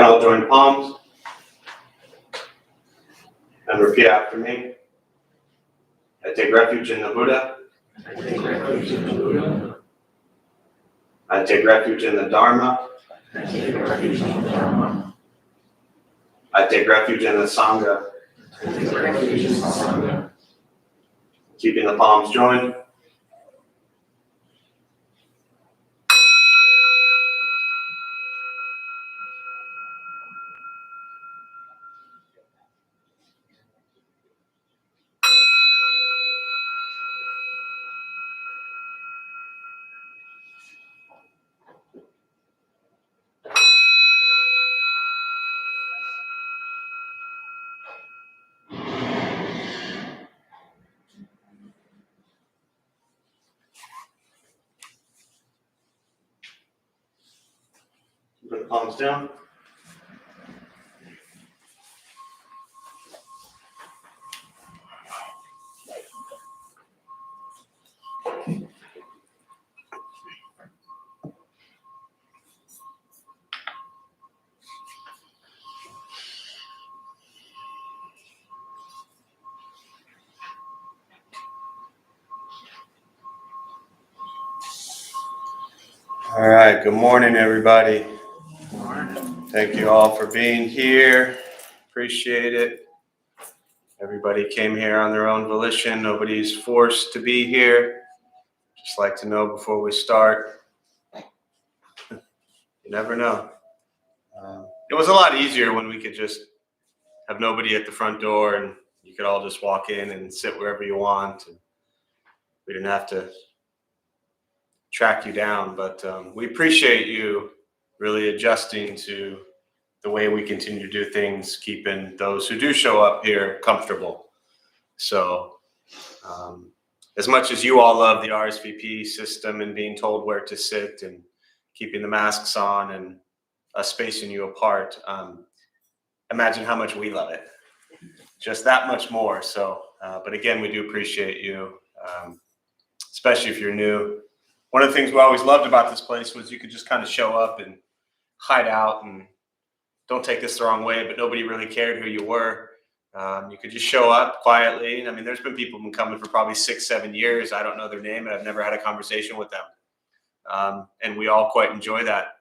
can all join palms and repeat after me. I take refuge in the Buddha. I take refuge in the Buddha. I take refuge in the Dharma. I take refuge in the Dharma. I take refuge in the Sangha. I take refuge in the Sangha. Keeping the palms joined. Put the palms down. All right, good morning, everybody. Good morning. Thank you all for being here. Appreciate it. Everybody came here on their own volition. Nobody's forced to be here. Just like to know before we start. You never know. It was a lot easier when we could just have nobody at the front door and you could all just walk in and sit wherever you want. And we didn't have to track you down, but we appreciate you really adjusting to the way we continue to do things, keeping those who do show up here comfortable. So as much as you all love the RSVP system and being told where to sit and keeping the masks on and us spacing you apart, imagine how much we love it. Just that much more. So, but again, we do appreciate you, especially if you're new. One of the things we always loved about this place was you could just kind of show up and hide out, and don't take this the wrong way, but nobody really cared who you were. You could just show up quietly. I mean, there's been people who've been coming for probably 6-7 years. I don't know their name, and I've never had a conversation with them. And we all quite enjoy that.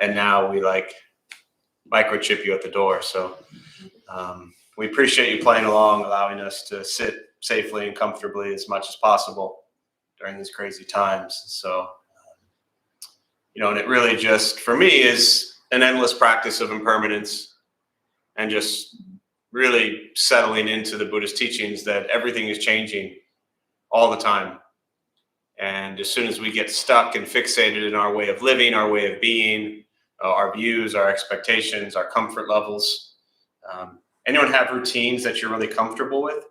And now we like microchip you at the door. So we appreciate you playing along, allowing us to sit safely and comfortably as much as possible during these crazy times. So, and it really just, for me, is an endless practice of impermanence and just really settling into the Buddhist teachings that everything is changing all the time. And as soon as we get stuck and fixated in our way of living, our way of being, our views, our expectations, our comfort levels, anyone have routines that you're really comfortable with?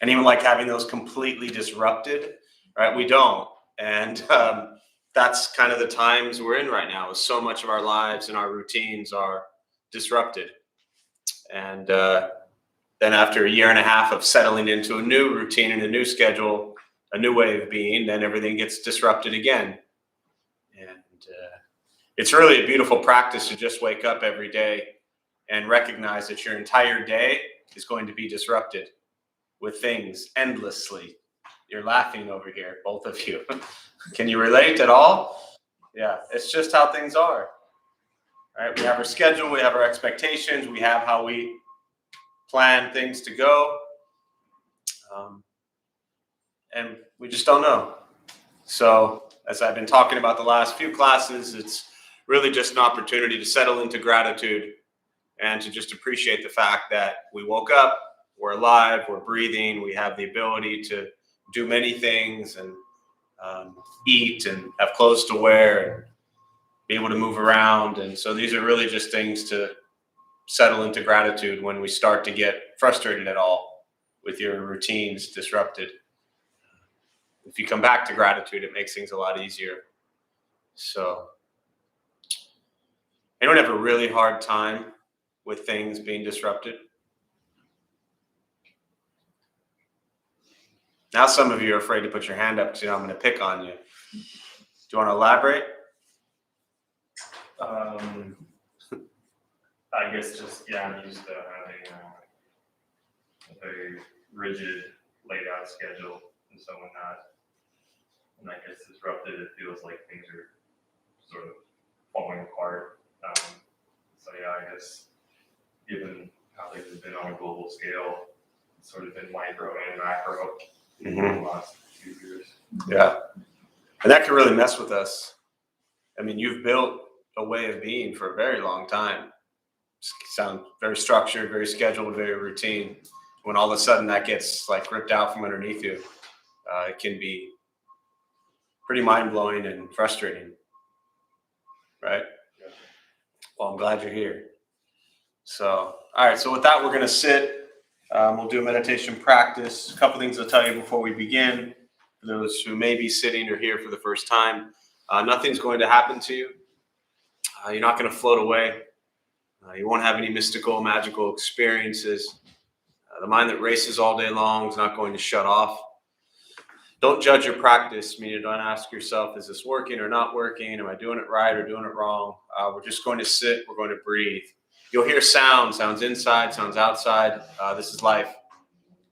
Anyone like having those completely disrupted, right? We don't. And that's kind of the times we're in right now. So much of our lives and our routines are disrupted. And then after a year and a half of settling into a new routine and a new schedule, a new way of being, then everything gets disrupted again. And it's really a beautiful practice to just wake up every day and recognize that your entire day is going to be disrupted with things endlessly. You're laughing over here, both of you. Can you relate at all? Yeah, it's just how things are. All right, we have our schedule, we have our expectations, we have how we plan things to go. And we just don't know. So as I've been talking about the last few classes, it's really just an opportunity to settle into gratitude and to just appreciate the fact that we woke up, we're alive, we're breathing, we have the ability to do many things and eat and have clothes to wear and be able to move around. And so these are really just things to settle into gratitude when we start to get frustrated at all with your routines disrupted. If you come back to gratitude, it makes things a lot easier. So anyone have a really hard time with things being disrupted? Now some of you are afraid to put your hand up because I'm going to pick on you. Do you want to elaborate? I guess just, yeah, I'm used to having a very rigid, laid out schedule. And so when that gets disrupted, it feels like things are sort of falling apart. So yeah, I guess given how things have been on a global scale, it's sort of been micro and macro in the last few years. Yeah. And that can really mess with us. I mean, you've built a way of being for a very long time. Sound very structured, very scheduled, very routine. When all of a sudden that gets like ripped out from underneath you, it can be pretty mind-blowing and frustrating, right? Yeah. Well, I'm glad you're here. So, all right, so with that, we're going to sit. We'll do a meditation practice. A couple things I'll tell you before we begin. For those who may be sitting or here for the first time, nothing's going to happen to you. You're not going to float away. You won't have any mystical, magical experiences. The mind that races all day long is not going to shut off. Don't judge your practice, meaning don't ask yourself, is this working or not working? Am I doing it right or doing it wrong? We're just going to sit. We're going to breathe. You'll hear sounds inside, sounds outside. This is life.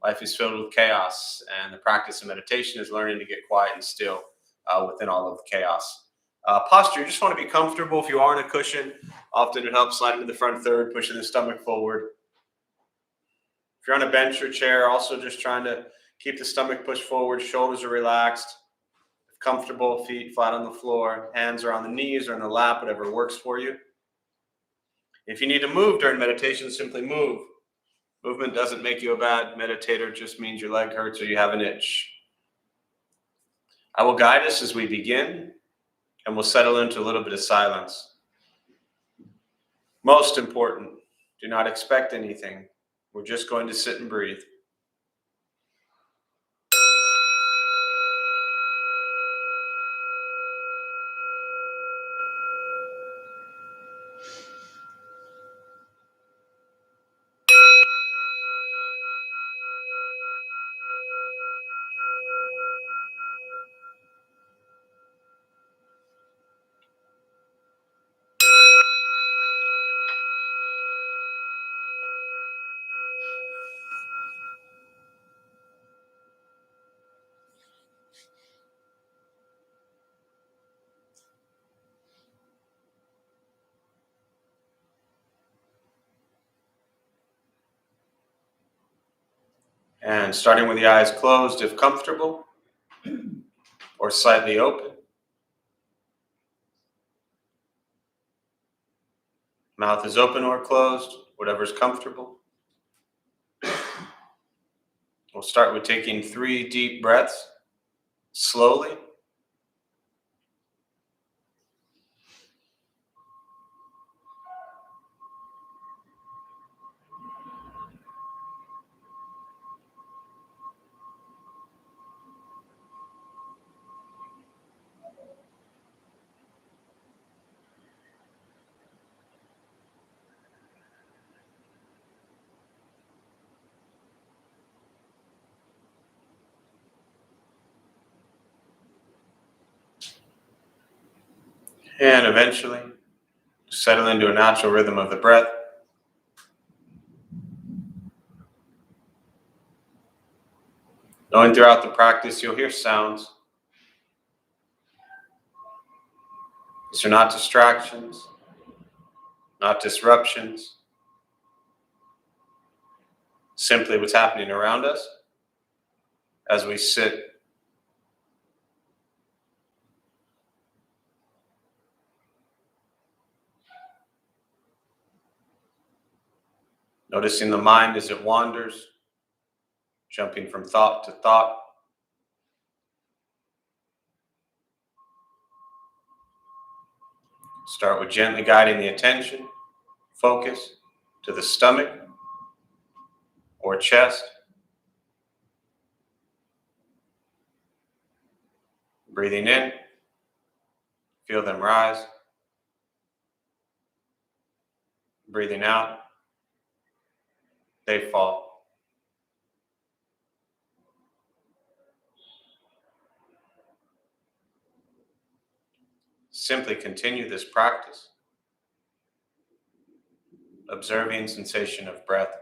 Life is filled with chaos, and the practice of meditation is learning to get quiet and still within all of the chaos. Posture, you just want to be comfortable. If you are in a cushion, often it helps slide into the front third, pushing the stomach forward. If you're on a bench or chair, also just trying to keep the stomach pushed forward, shoulders are relaxed, comfortable, feet flat on the floor, hands are on the knees or in the lap, whatever works for you. If you need to move during meditation, simply move. Movement doesn't make you a bad meditator, it just means your leg hurts or you have an itch. I will guide us as we begin, and we'll settle into a little bit of silence. Most important, do not expect anything. We're just going to sit and breathe. And starting with the eyes closed if comfortable, or slightly open. Mouth is open or closed, whatever's comfortable. We'll start with taking 3 deep breaths, slowly. And eventually, settle into a natural rhythm of the breath. Knowing throughout the practice, you'll hear sounds. These are not distractions, not disruptions. Simply what's happening around us as we sit. Noticing the mind as it wanders, jumping from thought to thought. Start with gently guiding the attention, focus to the stomach or chest. Breathing in, feel them rise. Breathing out, they fall. Simply continue this practice observing sensation of breath.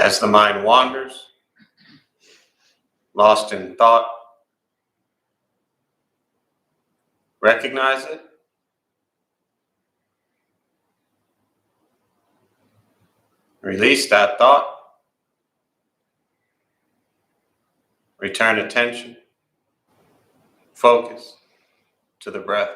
As the mind wanders, lost in thought, recognize it. Release that thought. Return attention, focus to the breath.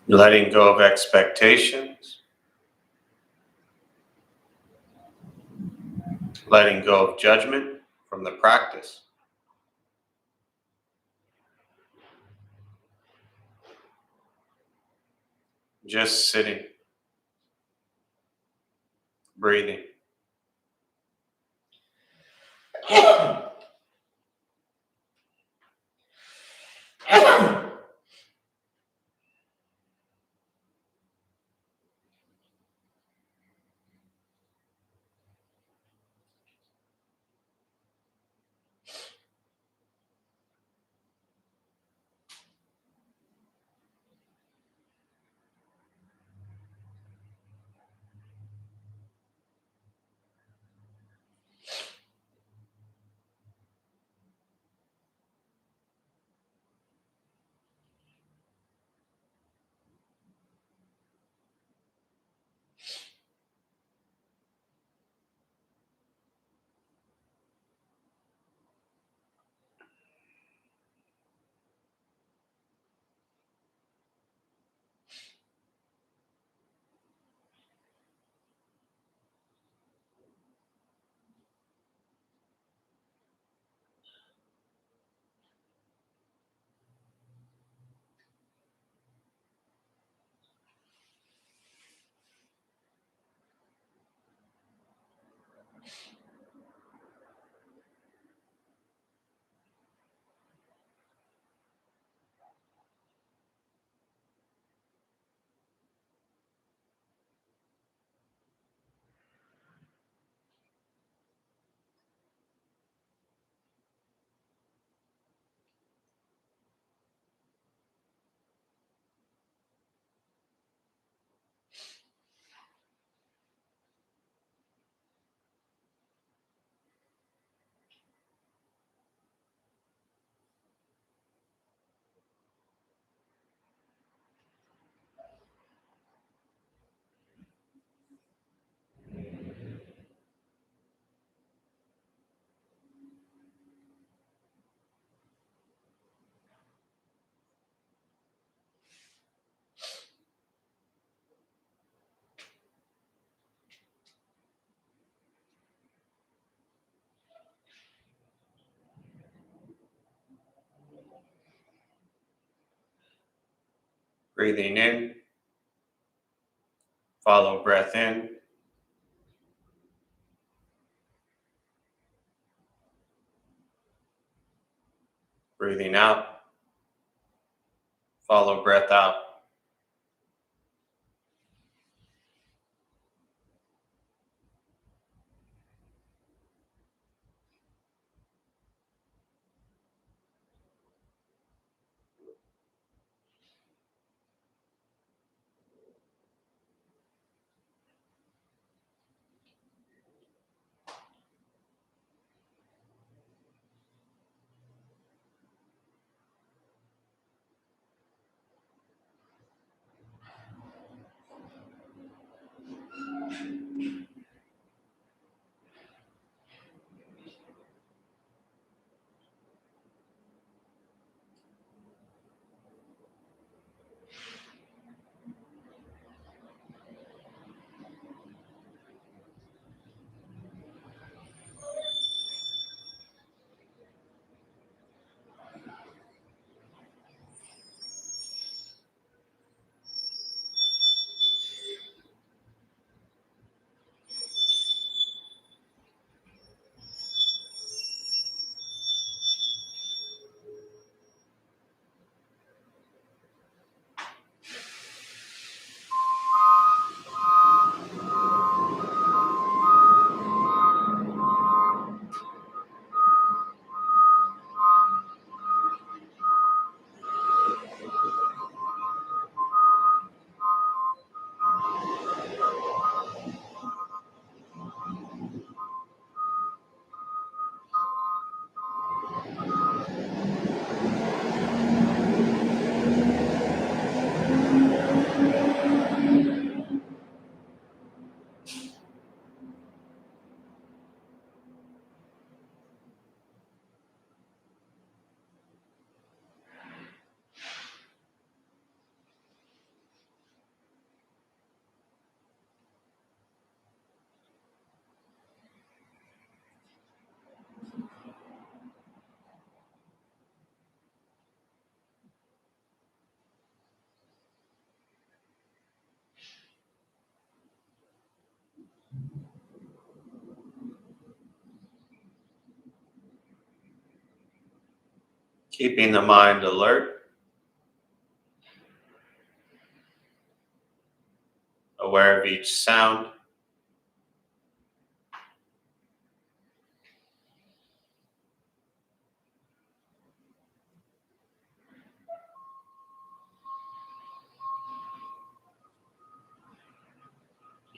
letting go of expectations, letting go of judgment from the practice. Just sitting, breathing. Breathing in, follow breath in. Breathing out, follow breath out. Keeping the mind alert, aware of each sound,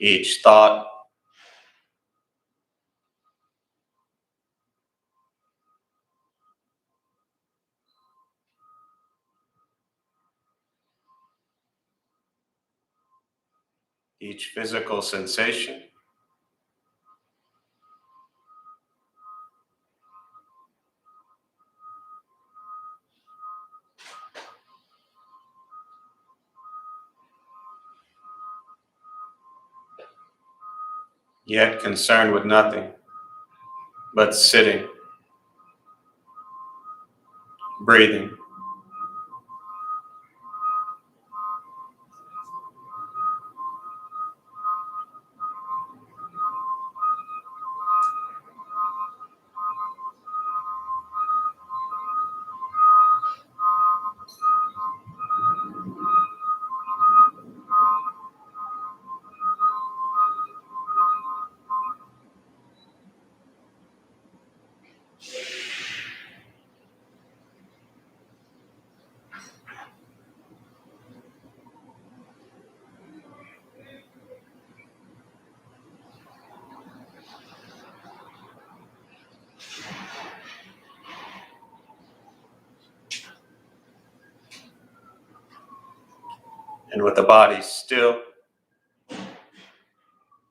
each thought, each physical sensation, yet concerned with nothing but sitting, breathing. And with the body still,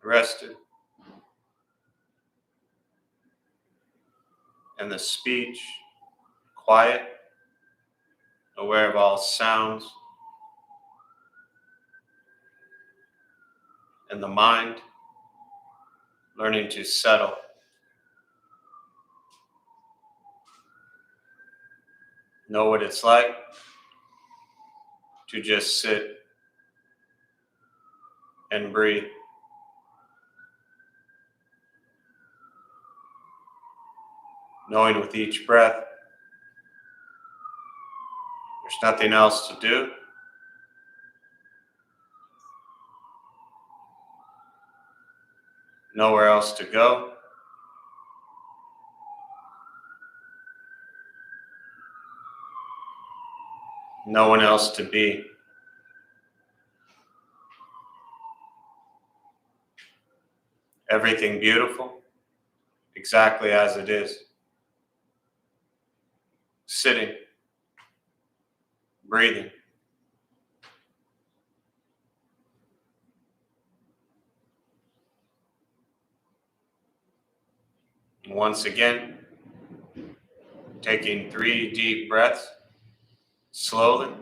rested, and the speech quiet, aware of all sounds, and the mind learning to settle, know what it's like to just sit and breathe. Knowing with each breath, there's nothing else to do. Nowhere else to go. No one else to be. Everything beautiful, exactly as it is. Sitting, breathing. And once again, taking 3 deep breaths, slowly.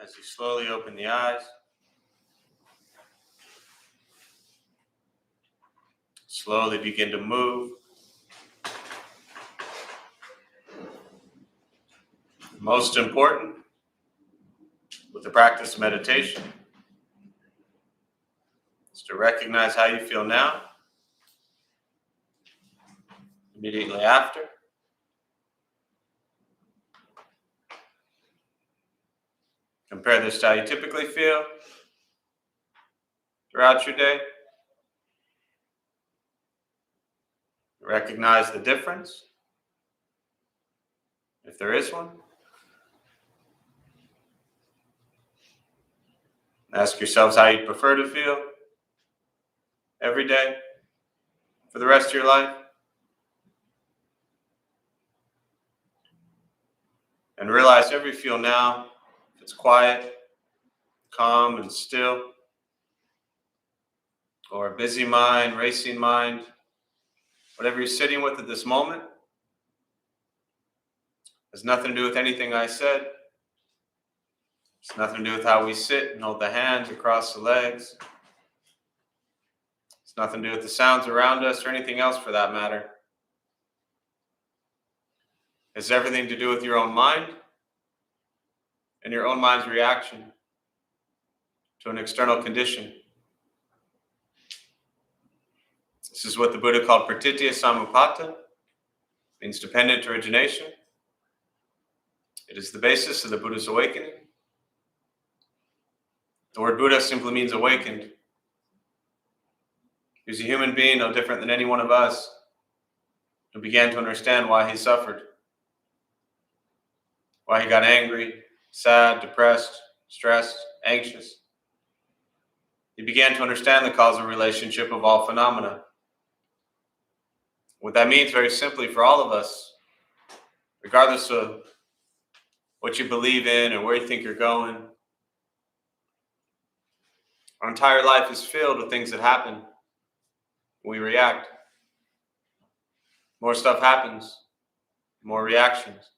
As you slowly open the eyes, slowly begin to move. Most important, with the practice of meditation, is to recognize how you feel now, immediately after, compare this to how you typically feel throughout your day. Recognize the difference, if there is one. Ask yourselves how you prefer to feel every day for the rest of your life. And realize whatever you feel now, if it's quiet, calm, and still, or a busy mind, racing mind, whatever you're sitting with at this moment, has nothing to do with anything I said. It's nothing to do with how we sit and hold the hands across the legs. It's nothing to do with the sounds around us or anything else for that matter. It's everything to do with your own mind and your own mind's reaction to an external condition. This is what the Buddha called pratitya samuppada, means dependent origination. It is the basis of the Buddhist Awakening. The word Buddha simply means awakened. He was a human being, no different than any one of us, who began to understand why he suffered, why he got angry, sad, depressed, stressed, anxious. He began to understand the causal relationship of all phenomena. What that means very simply for all of us, regardless of what you believe in or where you think you're going, our entire life is filled with things that happen. We react. More stuff happens, more reactions.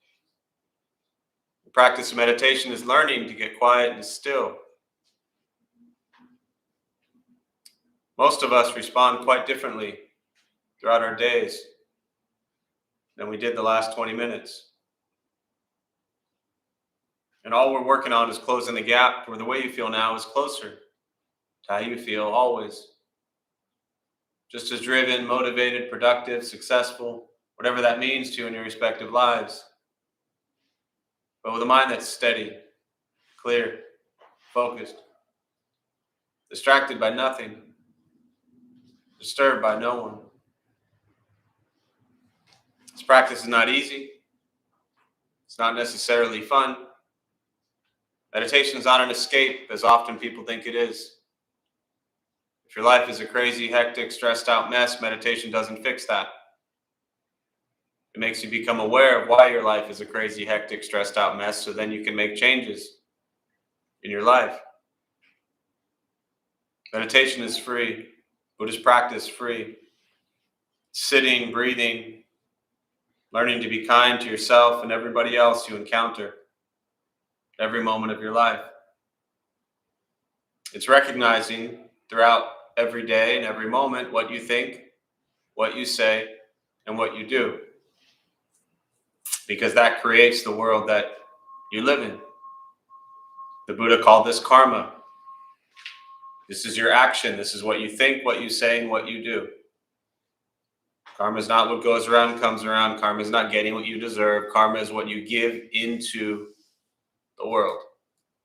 The practice of meditation is learning to get quiet and still. Most of us respond quite differently throughout our days than we did the last 20 minutes. And all we're working on is closing the gap where the way you feel now is closer to how you feel always. Just as driven, motivated, productive, successful, whatever that means to you in your respective lives. But with a mind that's steady, clear, focused, distracted by nothing, disturbed by no one. This practice is not easy. It's not necessarily fun. Meditation is not an escape, as often people think it is. If your life is a crazy, hectic, stressed out mess, meditation doesn't fix that. It makes you become aware of why your life is a crazy, hectic, stressed out mess, so then you can make changes in your life. Meditation is free. Buddhist practice free. Sitting, breathing, learning to be kind to yourself and everybody else you encounter every moment of your life. It's recognizing throughout every day and every moment what you think, what you say, and what you do. Because that creates the world that you live in. The Buddha called this karma. This is your action. This is what you think, what you say, and what you do. Karma is not what goes around, comes around. Karma is not getting what you deserve. Karma is what you give into the world.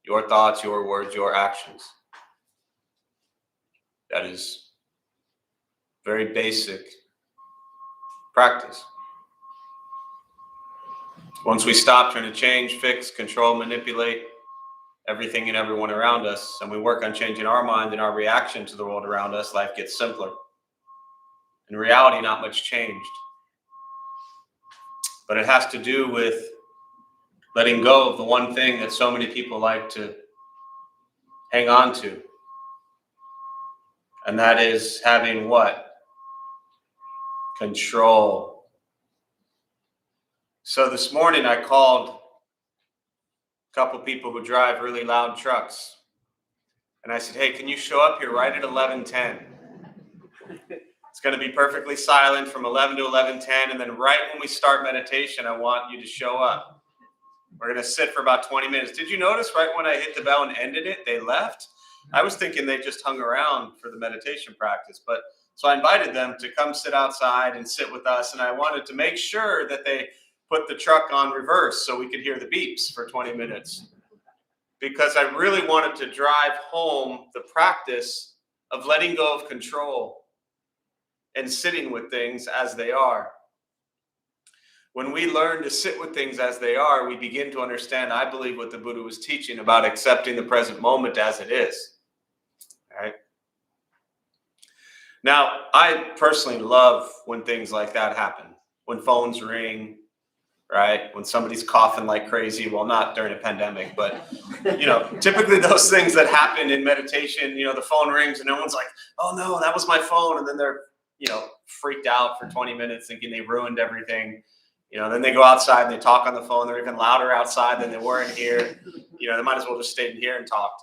Your thoughts, your words, your actions. That is very basic practice. Once we stop trying to change, fix, control, manipulate everything and everyone around us, and we work on changing our mind and our reaction to the world around us, life gets simpler. In reality, not much changed. But it has to do with letting go of the one thing that so many people like to hang on to. And that is having what? Control. So this morning I called couple people who drive really loud trucks. And I said, hey, can you show up here right at 11:10? It's going to be perfectly silent from 11 to 11:10. And then right when we start meditation, I want you to show up. We're going to sit for about 20 minutes. Did you notice right when I hit the bell and ended it, they left? I was thinking they just hung around for the meditation practice. But so I invited them to come sit outside and sit with us. And I wanted to make sure that they put the truck on reverse so we could hear the beeps for 20 minutes. Because I really wanted to drive home the practice of letting go of control and sitting with things as they are. When we learn to sit with things as they are, we begin to understand, I believe, what the Buddha was teaching about accepting the present moment as it is. All right? Now, I personally love when things like that happen. When phones ring, right? When somebody's coughing like crazy. Well, not during a pandemic, but, typically those things that happen in meditation, the phone rings and no one's like, oh no, that was my phone. And then they're, freaked out for 20 minutes thinking they ruined everything. Then they go outside and they talk on the phone. They're even louder outside than they were in here. They might as well just stay in here and talked.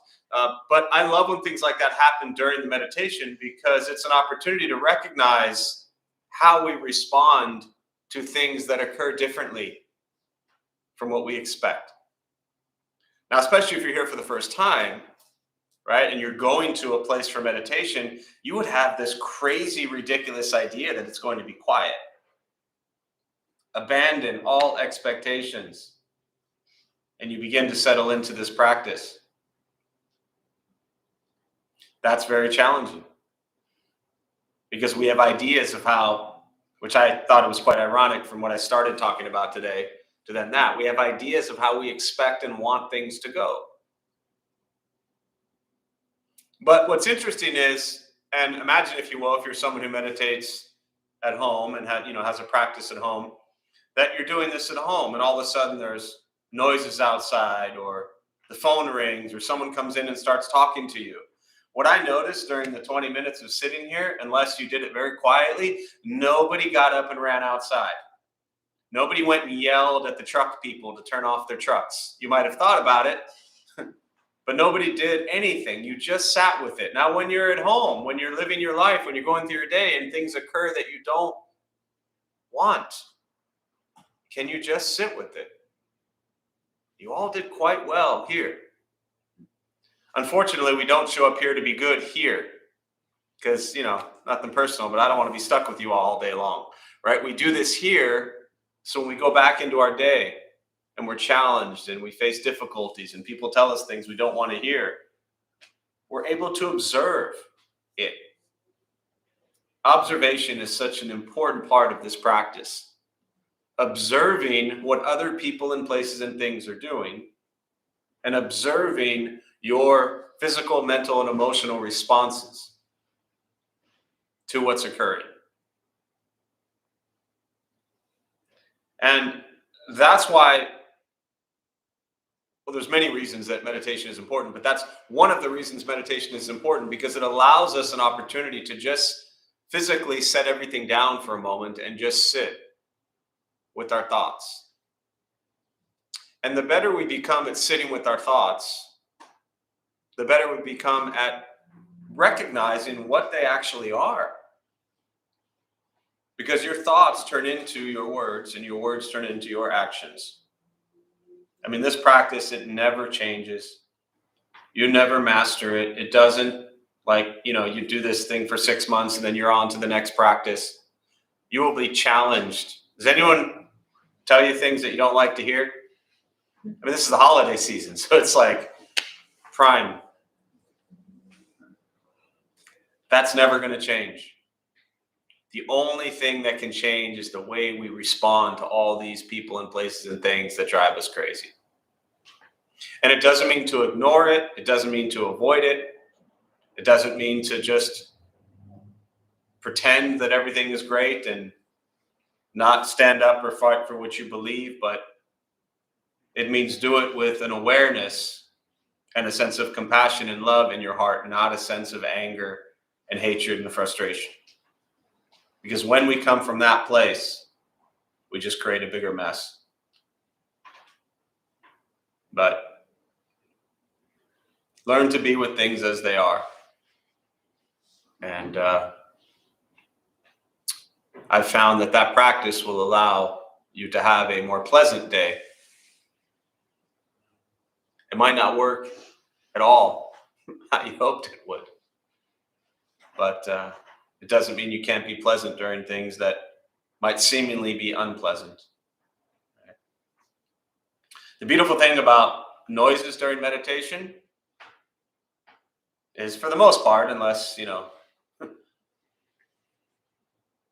But I love when things like that happen during the meditation because it's an opportunity to recognize how we respond to things that occur differently from what we expect. Now, especially if you're here for the first time, right, and you're going to a place for meditation, you would have this crazy, ridiculous idea that it's going to be quiet. Abandon all expectations, and you begin to settle into this practice. That's very challenging because we have ideas of how, which I thought it was quite ironic from what I started talking about today to then that. We have ideas of how we expect and want things to go. But what's interesting is, and imagine, if you will, if you're someone who meditates at home and has a practice at home, that you're doing this at home and all of a sudden there's noises outside or the phone rings or someone comes in and starts talking to you. What I noticed during the 20 minutes of sitting here, unless you did it very quietly, nobody got up and ran outside. Nobody went and yelled at the truck people to turn off their trucks. You might have thought about it, but nobody did anything. You just sat with it. Now, when you're at home, when you're living your life, when you're going through your day and things occur that you don't want, can you just sit with it? You all did quite well here. Unfortunately, we don't show up here to be good here because, nothing personal, but I don't want to be stuck with you all day long, right? We do this here so when we go back into our day and we're challenged and we face difficulties and people tell us things we don't want to hear, we're able to observe it. Observation is such an important part of this practice. Observing what other people and places and things are doing and observing your physical, mental, and emotional responses to what's occurring. And that's why, well, there's many reasons that meditation is important, but that's one of the reasons meditation is important because it allows us an opportunity to just physically set everything down for a moment and just sit with our thoughts. And the better we become at sitting with our thoughts, the better we become at recognizing what they actually are. Because your thoughts turn into your words and your words turn into your actions. I mean, this practice, it never changes. You never master it. It doesn't you do this thing for 6 months and then you're on to the next practice. You will be challenged. Does anyone tell you things that you don't like to hear? I mean, this is the holiday season, so it's like prime. That's never going to change. The only thing that can change is the way we respond to all these people and places and things that drive us crazy. And it doesn't mean to ignore it. It doesn't mean to avoid it. It doesn't mean to just pretend that everything is great and not stand up or fight for what you believe, but it means do it with an awareness and a sense of compassion and love in your heart, not a sense of anger and hatred and frustration. Because when we come from that place, we just create a bigger mess. But Learn to be with things as they are. And I've found that practice will allow you to have a more pleasant day. It might not work at all how you hoped it would, but it doesn't mean you can't be pleasant during things that might seemingly be unpleasant. Right? The beautiful thing about noises during meditation is, for the most part, unless,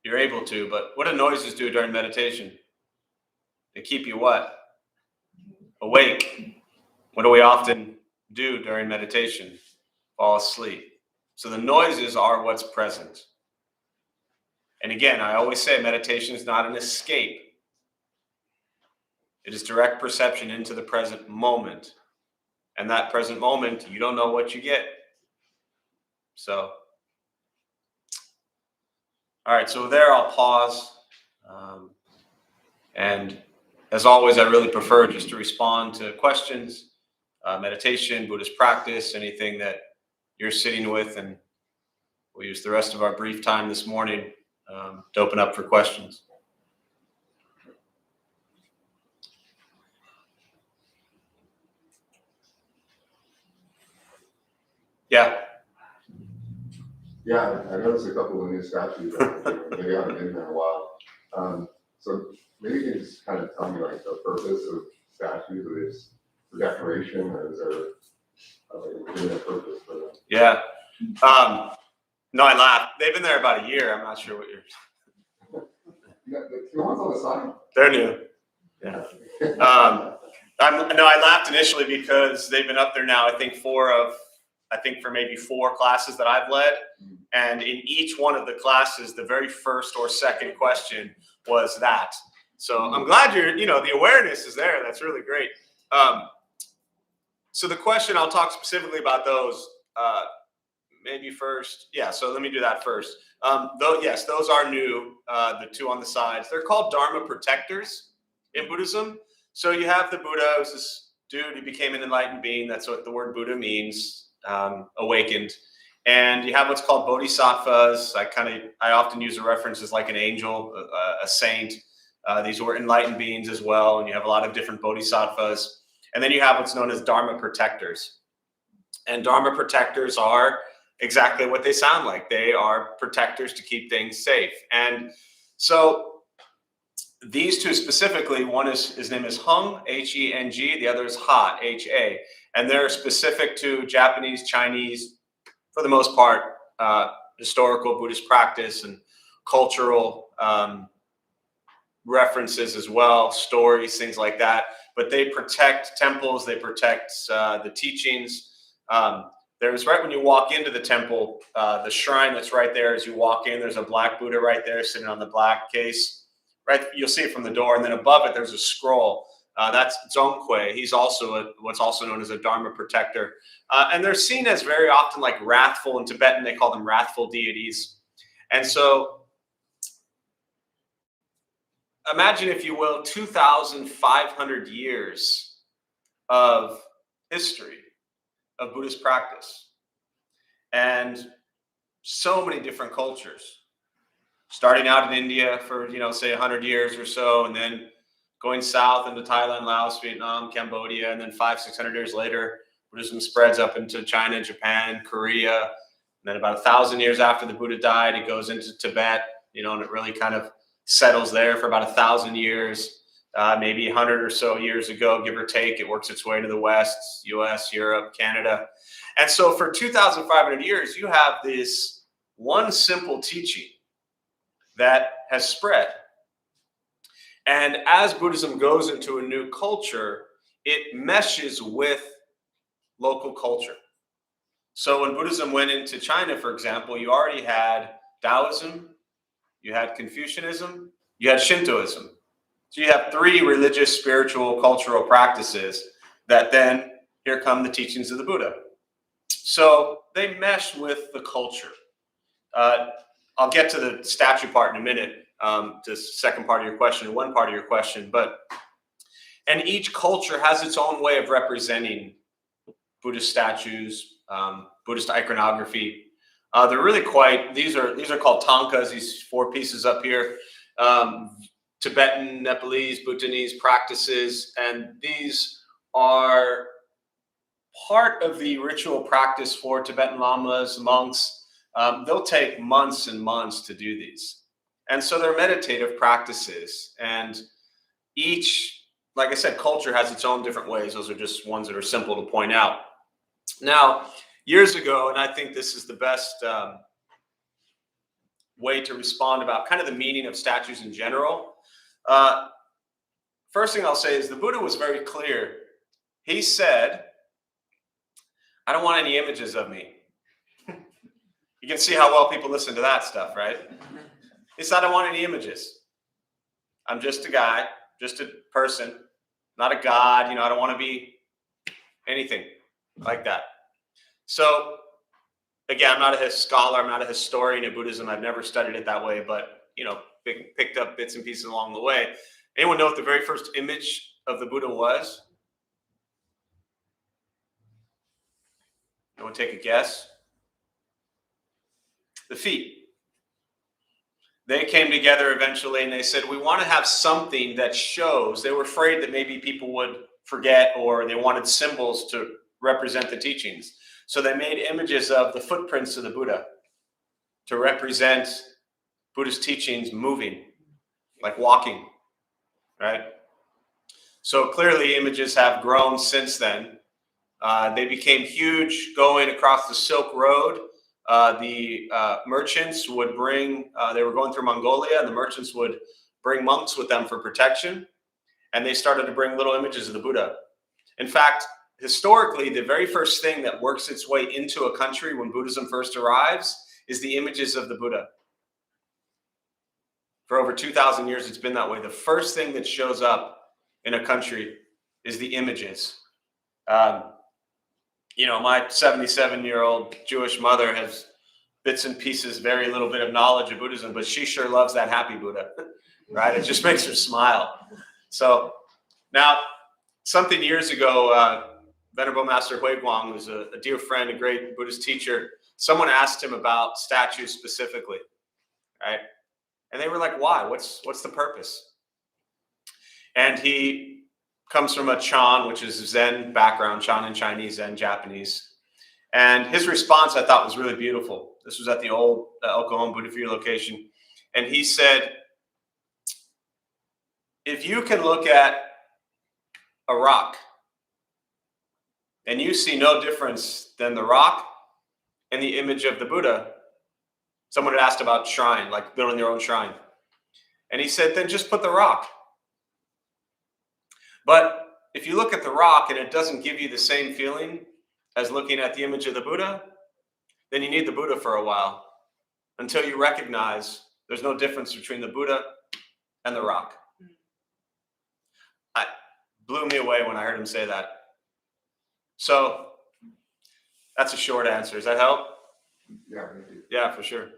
you're able to, but what do noises do during meditation? They keep you what? Awake. What do we often do during meditation? Fall asleep. So the noises are what's present. And again, I always say meditation is not an escape. It is direct perception into the present moment. And that present moment, you don't know what you get. So, all right, so there I'll pause. And as always, I really prefer just to respond to questions, meditation, Buddhist practice, anything that you're sitting with. And we'll use the rest of our brief time this morning to open up for questions. Yeah. Yeah, I noticed a couple of new statues. Maybe I haven't been there in a while. So maybe you can just kind of tell me like the purpose of statues. Is it just for decoration, or is there a legitimate purpose for them? Yeah. No, I laughed. They've been there about a year. I'm not sure what you're. The ones on the side. They're new. Yeah. I laughed initially because they've been up there now. I think for maybe 4 classes that I've led, and in each one of the classes, the very first or second question was that. So I'm glad the awareness is there. That's really great. So the question, I'll talk specifically about those. Maybe first, yeah. So let me do that first. Yes, those are new. The 2 on the sides. They're called Dharma protectors in Buddhism. So you have the Buddha, who's this dude who became an enlightened being. That's what the word Buddha means. Awakened. And you have what's called Bodhisattvas. I often use a reference as like an angel, a saint. These were enlightened beings as well. And you have a lot of different Bodhisattvas. And then you have what's known as Dharma protectors. And Dharma protectors are exactly what they sound like. They are protectors to keep things safe. And so these 2 specifically, his name is Heng, H-E-N-G. The other is Ha, H-A. And they're specific to Japanese, Chinese, for the most part, historical Buddhist practice and cultural references as well, stories, things like that. But they protect temples, they protect the teachings. There's right when you walk into the temple, the shrine that's right there as you walk in, there's a black Buddha right there sitting on the black case. Right, you'll see it from the door, and then above it, there's a scroll. That's Dzongkwe. He's also what's also known as a Dharma protector. And they're seen as very often like wrathful. In Tibetan, they call them wrathful deities. And so imagine, if you will, 2,500 years of history of Buddhist practice. And so many different cultures. Starting out in India for, say 100 years or so, and then going south into Thailand, Laos, Vietnam, Cambodia, and then 500-600 years later, Buddhism spreads up into China, Japan, Korea. And then about 1,000 years after the Buddha died, it goes into Tibet, and it really kind of settles there for about 1,000 years. Maybe 100 or so years ago, give or take, it works its way to the West, US, Europe, Canada. And so for 2,500 years, you have this one simple teaching that has spread. And as Buddhism goes into a new culture, it meshes with local culture. So when Buddhism went into China, for example, you already had Taoism, you had Confucianism, you had Shintoism. So you have 3 religious, spiritual, cultural practices that then, here come the teachings of the Buddha. So they mesh with the culture. I'll get to the statue part in a minute, the second part of your question, or one part of your question. And each culture has its own way of representing Buddhist statues, Buddhist iconography. They're really quite, these are called tankas, these 4 pieces up here. Tibetan, Nepalese, Bhutanese practices, and these are part of the ritual practice for Tibetan lamas, monks. They'll take months and months to do these. And so they're meditative practices. And each, like I said, culture has its own different ways. Those are just ones that are simple to point out. Now, years ago, and I think this is the best way to respond about kind of the meaning of statues in general. First thing I'll say is the Buddha was very clear. He said, I don't want any images of me. You can see how well people listen to that stuff, right? He said, I don't want any images. I'm just a guy, just a person, not a god. I don't want to be anything like that. So, again, I'm not a scholar. I'm not a historian of Buddhism. I've never studied it that way, but, picked up bits and pieces along the way. Anyone know what the very first image of the Buddha was? Anyone take a guess? The feet. They came together eventually and they said, we want to have something that shows. They were afraid that maybe people would forget, or they wanted symbols to represent the teachings. So they made images of the footprints of the Buddha to represent Buddhist teachings moving, like walking, right? So clearly images have grown since then. They became huge going across the Silk Road. The merchants would bring, they were going through Mongolia, and the merchants would bring monks with them for protection. And they started to bring little images of the Buddha. In fact, historically, the very first thing that works its way into a country when Buddhism first arrives is the images of the Buddha. For over 2,000 years, it's been that way. The first thing that shows up in a country is the images. My 77-year-old Jewish mother has bits and pieces, very little bit of knowledge of Buddhism, but she sure loves that happy Buddha, right? It just makes her smile. So now, something years ago, Venerable Master Huiguang was a dear friend, a great Buddhist teacher. Someone asked him about statues specifically, right? And they were like, why? What's the purpose? And he comes from a Chan, which is Zen background, Chan in Chinese, Zen Japanese. And his response, I thought, was really beautiful. This was at the old El Cajon Buddha Fear location. And he said, if you can look at a rock and you see no difference than the rock and the image of the Buddha, someone had asked about shrine, like building their own shrine. And he said, then just put the rock. But if you look at the rock and it doesn't give you the same feeling as looking at the image of the Buddha, then you need the Buddha for a while until you recognize there's no difference between the Buddha and the rock. It blew me away when I heard him say that. So that's a short answer. Does that help? Yeah, thank you. Yeah, for sure.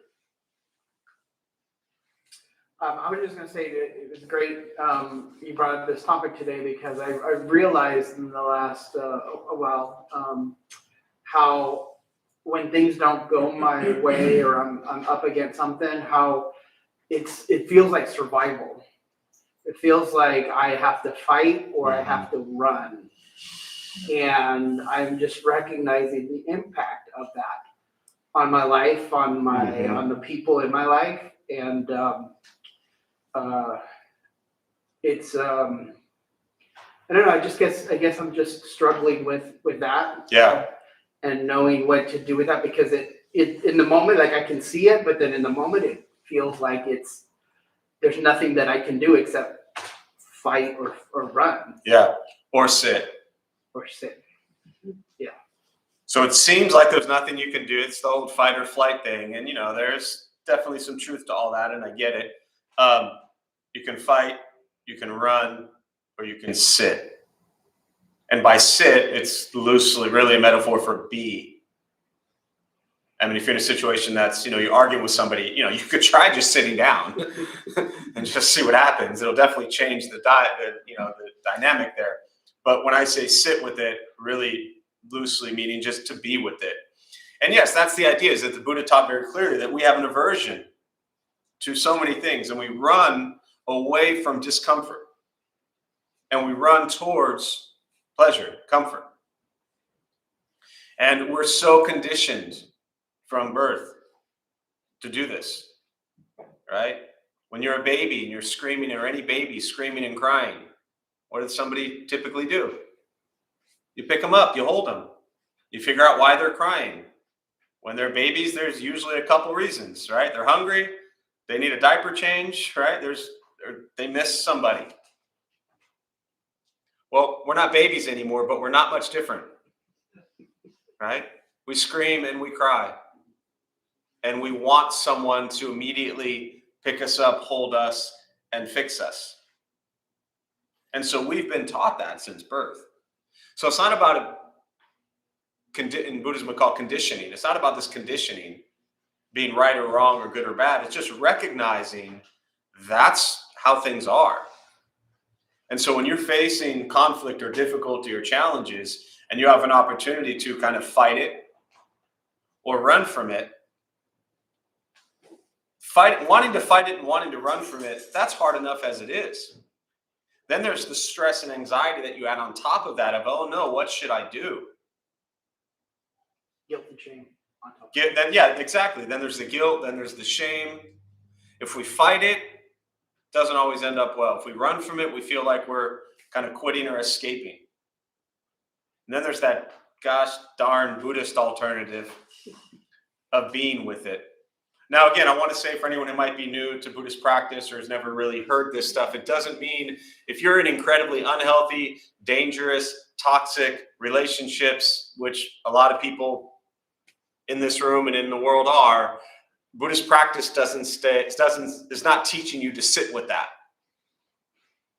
I was just going to say that it was great you brought up this topic today, because I realized in the last a while how when things don't go my way or I'm up against something, how it feels like survival. It feels like I have to fight or I have to run. And I'm just recognizing the impact of that on my life, on the people in my life. And it's I don't know, I guess I'm just struggling with that. Yeah. And knowing what to do with that, because it in the moment, like I can see it, but then in the moment it feels like there's nothing that I can do except fight or run. Yeah. Or sit. Or sit. Yeah. So it seems like there's nothing you can do. It's the old fight or flight thing. And, there's definitely some truth to all that. And I get it. You can fight, you can run, or you can sit. And by sit, it's loosely really a metaphor for be. I mean, if you're in a situation that's, you're arguing with somebody, you could try just sitting down and just see what happens. It'll definitely change the dynamic there. But when I say sit with it, really loosely meaning just to be with it. And yes, that's the idea, is that the Buddha taught very clearly that we have an aversion to so many things, and we run away from discomfort, and we run towards pleasure, comfort. And we're so conditioned from birth to do this, right? When you're a baby and you're screaming, or any baby screaming and crying, what does somebody typically do? You pick them up, you hold them, you figure out why they're crying. When they're babies, there's usually a couple reasons, right? They're hungry, they need a diaper change, right? They miss somebody. Well, we're not babies anymore, but we're not much different, right? We scream and we cry. And we want someone to immediately pick us up, hold us, and fix us. And so we've been taught that since birth. So it's not about, in Buddhism we call conditioning. It's not about this conditioning being right or wrong or good or bad. It's just recognizing that's how things are. And so when you're facing conflict or difficulty or challenges, and you have an opportunity to kind of fight it or run from it, wanting to fight it and wanting to run from it, that's hard enough as it is. Then there's the stress and anxiety that you add on top of that of, oh no, what should I do? Guilt and shame on top. Yeah, exactly. Then there's the guilt, then there's the shame. If we fight it, it doesn't always end up well. If we run from it, we feel like we're kind of quitting or escaping. And then there's that gosh darn Buddhist alternative of being with it. Now, again, I want to say for anyone who might be new to Buddhist practice or has never really heard this stuff, it doesn't mean if you're in incredibly unhealthy, dangerous, toxic relationships, which a lot of people in this room and in the world are, Buddhist practice is not teaching you to sit with that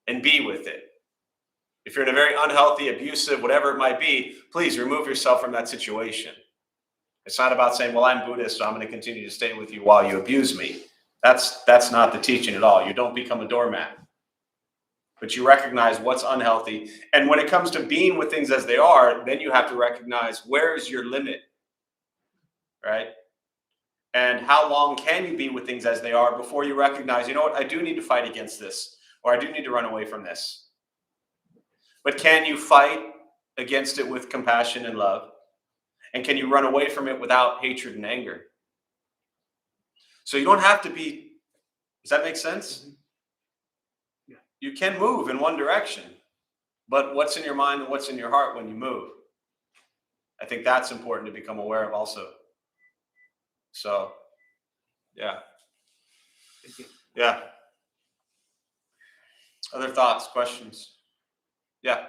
and be with it. If you're in a very unhealthy, abusive, whatever it might be, please remove yourself from that situation. It's not about saying, well, I'm Buddhist, so I'm going to continue to stay with you while you abuse me. That's not the teaching at all. You don't become a doormat. But you recognize what's unhealthy. And when it comes to being with things as they are, then you have to recognize where is your limit, right? And how long can you be with things as they are before you recognize, you know what, I do need to fight against this, or I do need to run away from this. But can you fight against it with compassion and love? And can you run away from it without hatred and anger? So you don't have to be, does that make sense? Yeah. You can move in one direction, but what's in your mind and what's in your heart when you move? I think that's important to become aware of also. So, yeah. Thank you. Yeah. Other thoughts, questions? Yeah.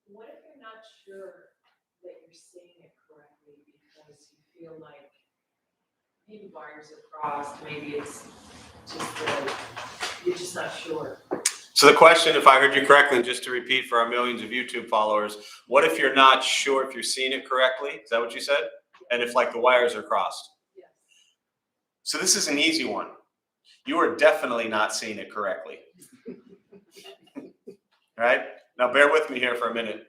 What if you're not sure that you're seeing it correctly because you feel like maybe wires are crossed, maybe it's just you're just not sure? So the question, if I heard you correctly, just to repeat for our millions of YouTube followers, what if you're not sure if you're seeing it correctly? Is that what you said? And if like the wires are crossed? Yes. So this is an easy one. You are definitely not seeing it correctly. Right? Now bear with me here for a minute.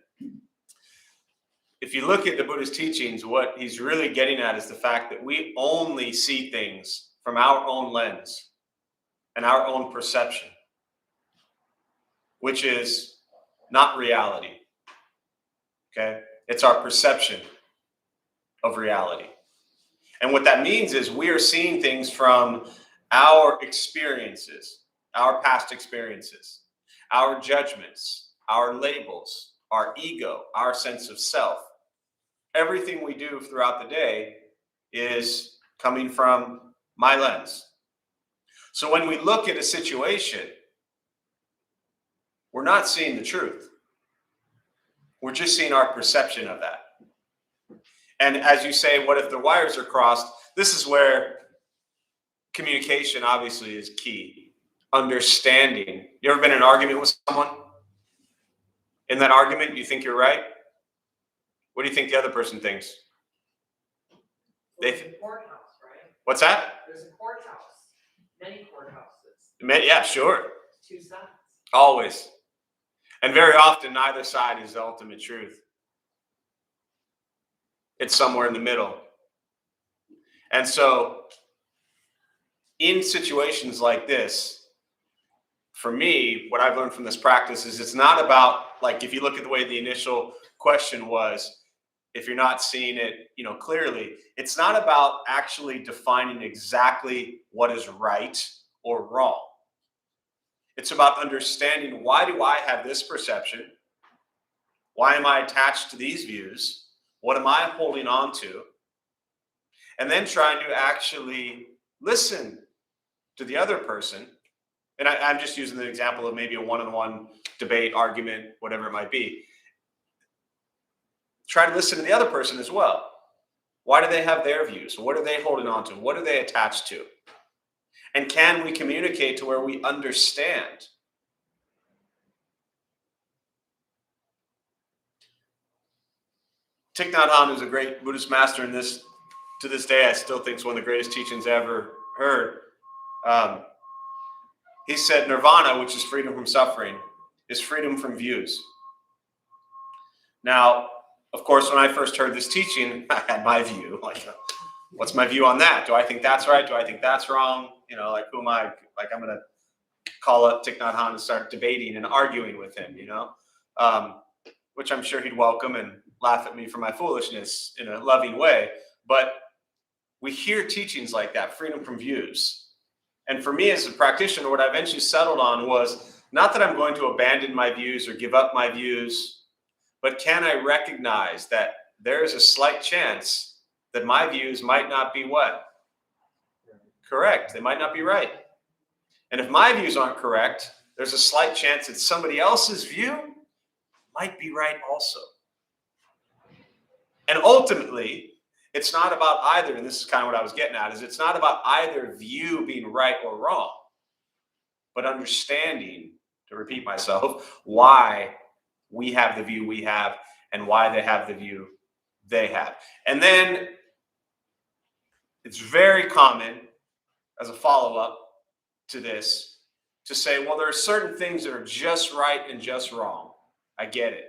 If you look at the Buddha's teachings, what he's really getting at is the fact that we only see things from our own lens and our own perception, which is not reality. Okay? It's our perception of reality. And what that means is we are seeing things from our experiences, our past experiences, our judgments, our labels, our ego, our sense of self. Everything we do throughout the day is coming from my lens. So when we look at a situation, we're not seeing the truth. We're just seeing our perception of that. And as you say, what if the wires are crossed? This is where communication obviously is key. Understanding. You ever been in an argument with someone? In that argument, you think you're right? What do you think the other person thinks? There's a courthouse, right? What's that? There's a courthouse, many courthouses, Yeah, sure. two sides. Always. And very often, neither side is the ultimate truth. It's somewhere in the middle. And so in situations like this, for me, what I've learned from this practice is it's not about, like, if you look at the way the initial question was, if you're not seeing it, clearly, it's not about actually defining exactly what is right or wrong. It's about understanding, why do I have this perception? Why am I attached to these views? What am I holding on to? And then trying to actually listen to the other person. And I'm just using the example of maybe a one-on-one debate, argument, whatever it might be. Try to listen to the other person as well. Why do they have their views? What are they holding on to? What are they attached to? And can we communicate to where we understand? Thich Nhat Hanh is a great Buddhist master, and this, to this day, I still think is one of the greatest teachings I ever heard. He said nirvana, which is freedom from suffering, is freedom from views. Now, of course, when I first heard this teaching, I had my view. Like, what's my view on that? Do I think that's right? Do I think that's wrong? Who am I? Like, I'm going to call up Thich Nhat Hanh and start debating and arguing with him, which I'm sure he'd welcome and laugh at me for my foolishness in a loving way. But we hear teachings like that, freedom from views. And for me as a practitioner, what I eventually settled on was not that I'm going to abandon my views or give up my views, but can I recognize that there is a slight chance that my views might not be what? Correct. They might not be right. And if my views aren't correct, there's a slight chance that somebody else's view might be right also. And ultimately, it's not about either, and this is kind of what I was getting at, is it's not about either view being right or wrong, but understanding, to repeat myself, why we have the view we have and why they have the view they have. And then it's very common as a follow-up to this to say, well, there are certain things that are just right and just wrong. I get it.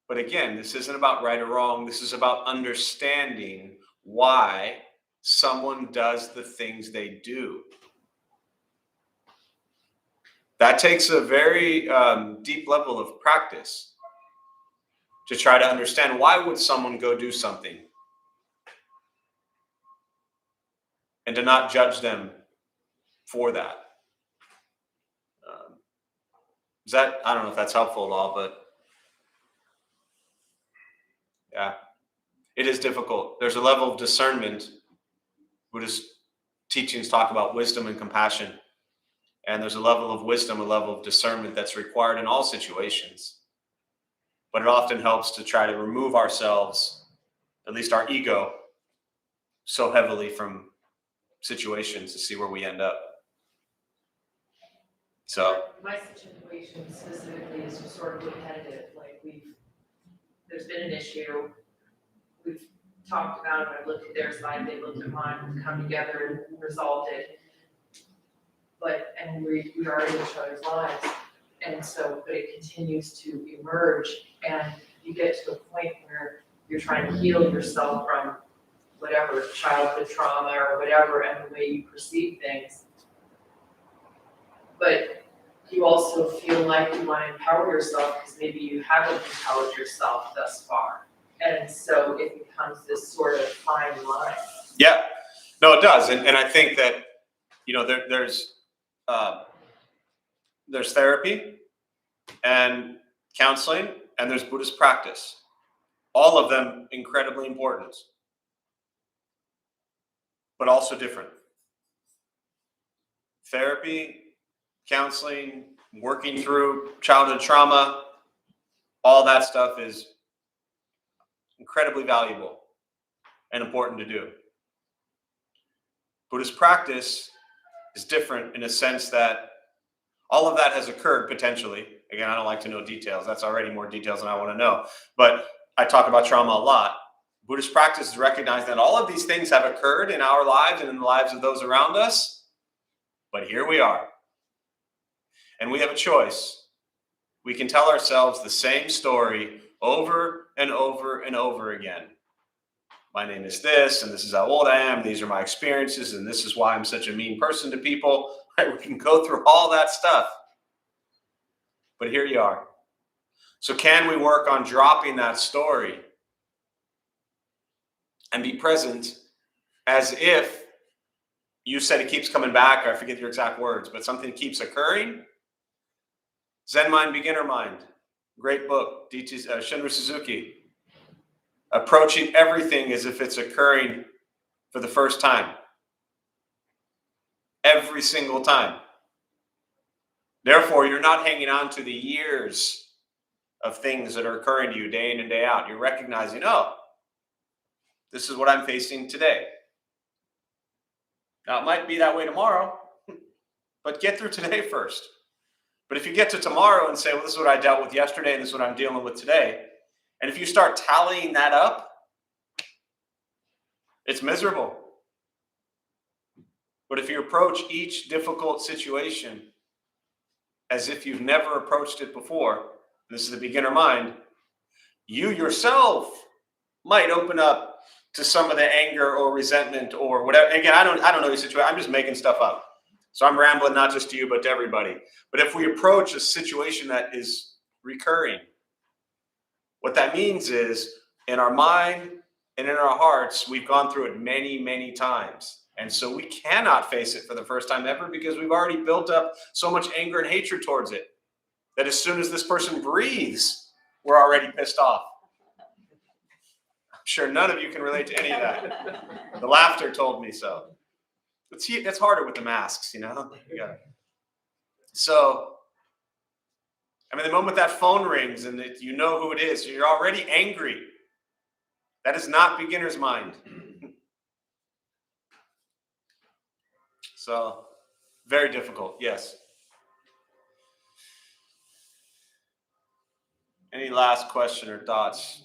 But again, this isn't about right or wrong. This is about understanding why someone does the things they do. That takes a very deep level of practice to try to understand, why would someone go do something? And to not judge them for that. I don't know if that's helpful at all, but yeah, it is difficult. There's a level of discernment. Buddhist teachings talk about wisdom and compassion. And there's a level of wisdom, a level of discernment that's required in all situations. But it often helps to try to remove ourselves, at least our ego, so heavily from situations to see where we end up. So my situation specifically is sort of repetitive. Like there's been an issue. We've talked about it. I've looked at their side. They looked at mine. We've come together and resolved it. And we are in each other's lives. And so, but it continues to emerge. And you get to a point where you're trying to heal yourself from whatever childhood trauma or whatever, and the way you perceive things. But you also feel like you want to empower yourself because maybe you haven't empowered yourself thus far. And so it becomes this sort of fine line. yeah, no, it does. And I think that, there's therapy and counseling, and there's Buddhist practice. All of them incredibly important, but also different. Therapy, counseling, working through childhood trauma, all that stuff is incredibly valuable and important to do. Buddhist practice is different in a sense that all of that has occurred potentially. Again, I don't like to know details. That's already more details than I want to know. But I talk about trauma a lot. Buddhist practice is recognizing that all of these things have occurred in our lives and in the lives of those around us. But here we are. And we have a choice. We can tell ourselves the same story over and over and over again. My name is this, and this is how old I am. These are my experiences, and this is why I'm such a mean person to people. Right? We can go through all that stuff. But here you are. So can we work on dropping that story and be present as if you said it keeps coming back? I forget your exact words, but something keeps occurring. Zen Mind, Beginner Mind. Great book, Shinra Suzuki. Approaching everything as if it's occurring for the first time. Every single time. Therefore, you're not hanging on to the years of things that are occurring to you day in and day out. You're recognizing, oh, this is what I'm facing today. Now, it might be that way tomorrow, but get through today first. But if you get to tomorrow and say, well, this is what I dealt with yesterday and this is what I'm dealing with today, and if you start tallying that up, it's miserable. But if you approach each difficult situation as if you've never approached it before, this is the beginner mind, you yourself might open up to some of the anger or resentment or whatever. Again, I don't know your situation. I'm just making stuff up. So I'm rambling not just to you, but to everybody. But if we approach a situation that is recurring, what that means is in our mind and in our hearts, we've gone through it many, many times. And so we cannot face it for the first time ever because we've already built up so much anger and hatred towards it that as soon as this person breathes, we're already pissed off. I'm sure none of you can relate to any of that. The laughter told me so. It's harder with the masks, you know? Yeah. So, I mean, the moment that phone rings and you know who it is, you're already angry. That is not beginner's mind. So, very difficult, yes. Any last question or thoughts?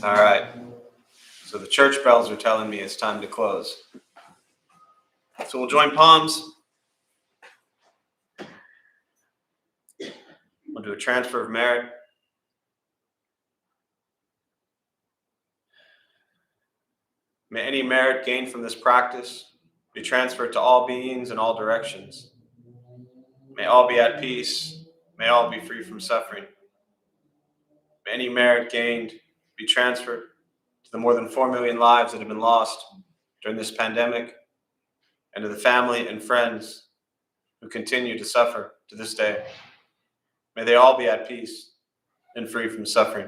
All right. So the church bells are telling me it's time to close. So we'll join palms. We'll do a transfer of merit. May any merit gained from this practice be transferred to all beings in all directions. May all be at peace. May all be free from suffering. May any merit gained be transferred to the more than 4 million lives that have been lost during this pandemic, and to the family and friends who continue to suffer to this day. May they all be at peace and free from suffering.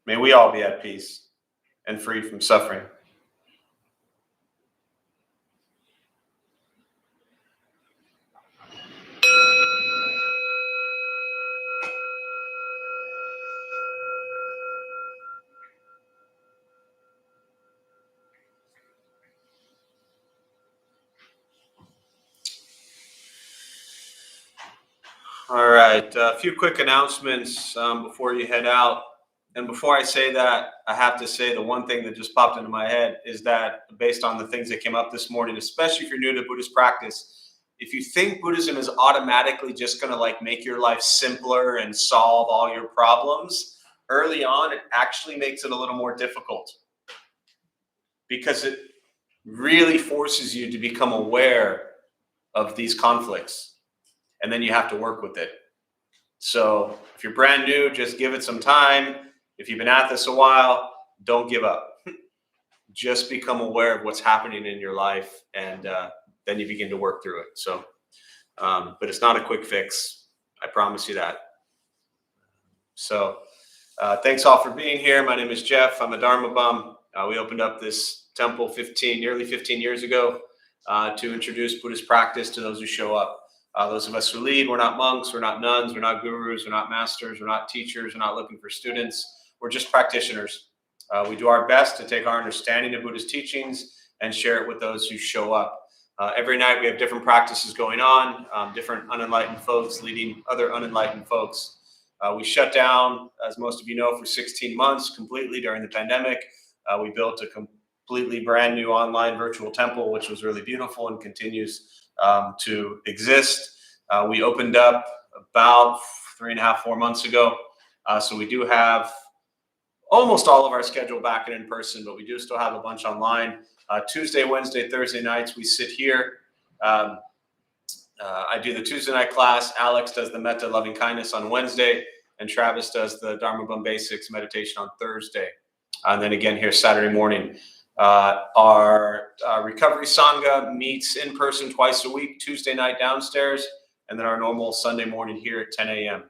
May we all be at peace and free from suffering. All right, a few quick announcements before you head out. And before I say that, I have to say the one thing that just popped into my head is that based on the things that came up this morning, especially if you're new to Buddhist practice, if you think Buddhism is automatically just going to like make your life simpler and solve all your problems, early on, it actually makes it a little more difficult because it really forces you to become aware of these conflicts. And then you have to work with it. So if you're brand new, just give it some time. If you've been at this a while, don't give up. Just become aware of what's happening in your life, and then you begin to work through it. So, but it's not a quick fix. I promise you that. So thanks all for being here. My name is Jeff. I'm a Dharma bum. We opened up this temple nearly 15 years ago to introduce Buddhist practice to those who show up. Those of us who lead, we're not monks, we're not nuns, we're not gurus, we're not masters, we're not teachers, we're not looking for students. We're just practitioners. We do our best to take our understanding of Buddhist teachings and share it with those who show up. Every night we have different practices going on, different unenlightened folks leading other unenlightened folks. We shut down, as most of you know, for 16 months completely during the pandemic. We built a completely brand new online virtual temple, which was really beautiful and continues to exist. We opened up about 3.5, 4 months ago. So we do have almost all of our schedule back and in person, but we do still have a bunch online. Tuesday, Wednesday, Thursday nights, we sit here. I do the Tuesday night class. Alex does the Metta Loving Kindness on Wednesday, and Travis does the Dharma Bum Basics meditation on Thursday. And then again here Saturday morning. Our Recovery Sangha meets in person twice a week, Tuesday night downstairs, and then our normal Sunday morning here at 10 a.m.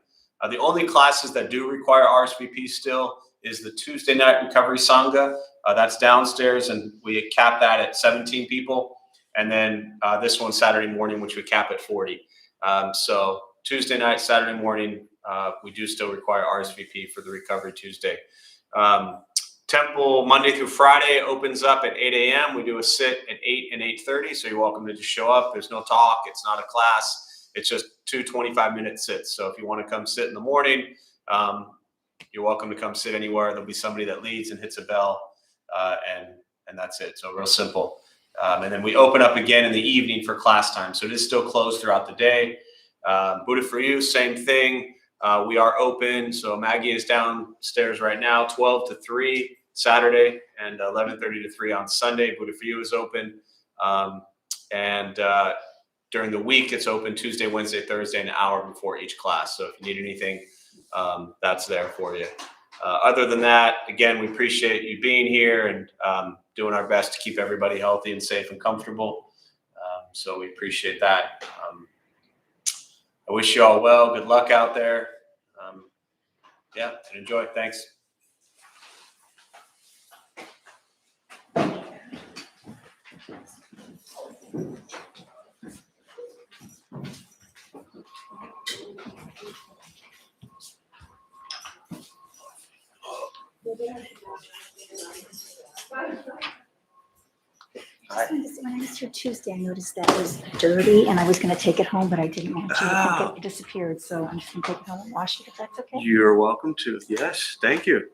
The only classes that do require RSVP still is the Tuesday night Recovery Sangha. That's downstairs, and we cap that at 17 people. And then this one Saturday morning, which we cap at 40. So Tuesday night, Saturday morning, we do still require RSVP for the Recovery Tuesday. Temple Monday through Friday opens up at 8 a.m. We do a sit at 8 and 8:30, so you're welcome to just show up. There's no talk. It's not a class. It's just 2 25-minute sits. So if you want to come sit in the morning, you're welcome to come sit anywhere. There'll be somebody that leads and hits a bell, and that's it. So real simple. And then we open up again in the evening for class time. So it is still closed throughout the day. Buddha for You, same thing. We are open. So Maggie is downstairs right now, 12 to 3 Saturday and 11:30 to 3 on Sunday. Buddha for You is open. During the week, it's open Tuesday, Wednesday, Thursday, an hour before each class. So if you need anything, that's there for you. Other than that, again, we appreciate you being here and doing our best to keep everybody healthy and safe and comfortable. So we appreciate that. I wish you all well. Good luck out there. And enjoy. Thanks. When I was here Tuesday, I noticed that it was dirty and I was going to take it home, but I didn't want to. I think it disappeared. So I'm just going to take it home and wash it if that's okay. You're welcome to. Yes. Thank you.